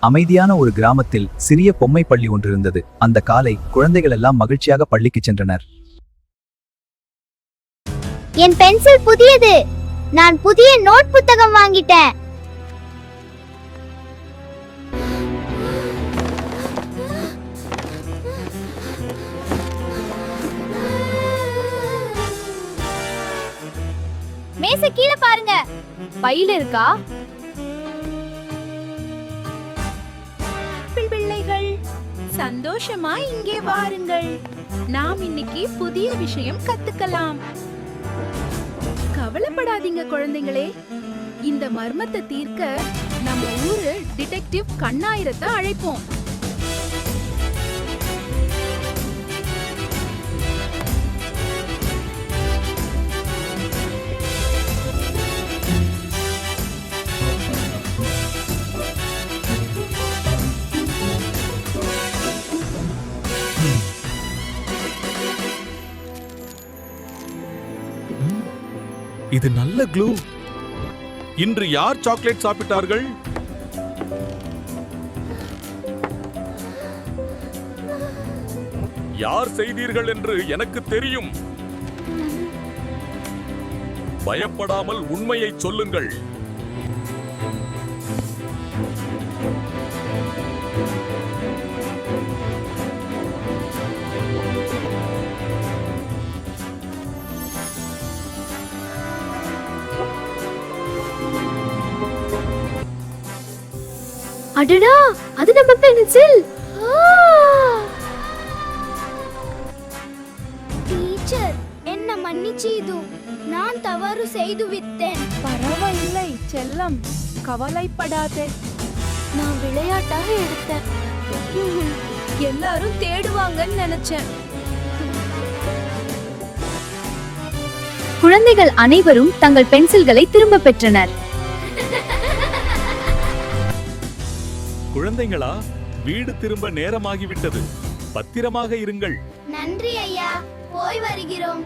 அமைதியான ஒரு கிராமத்தில் சிறிய பொம்மை பள்ளி ஒன்று இருந்தது. அந்த காலை குழந்தைகள் எல்லாம் மகிழ்ச்சியாக பள்ளிக்கு சென்றனர். என் பென்சில் புதியது. நான் புதிய நோட் புத்தகம் வாங்கிட்டேன். மேசை கீழே பாருங்க. பையில இருக்கா? பிள்ளைகள் சந்தோஷமா இங்கே வாருங்கள். நாம் இன்னைக்கு புதிய விஷயம் கத்துக்கலாம். கவலைப்படாதீங்க குழந்தைகளே. இந்த மர்மத்தை தீர்க்க நம்ம ஊரு டிடெக்டிவ் கண்ணாயிரத்தை அழைப்போம். இது நல்ல க்ளூ. இன்று யார் சாக்லேட் சாப்பிட்டார்கள்? யார் செய்தீர்கள் என்று எனக்கு தெரியும். பயப்படாமல் உண்மையை சொல்லுங்கள். அடடா, அது நம்ம பென்சில். டீச்சர், என்ன மன்னிச்சீது. நான் தவறு செய்து விட்டேன். பரவாயில்லை செல்லம், கவலைப்படாதே. நான் விளையாட்டாக எடுத்தேன். எல்லாரும் தேடுவாங்கன்னு நினைச்சேன். குழந்தைகள் அனைவரும் தங்கள் பென்சில்களை திரும்ப பெற்றனர். குழந்தைகளா, வீடு திரும்ப நேரமாகிவிட்டது. பத்திரமாக இருங்கள். நன்றி ஐயா, போய் வருகிறோம்.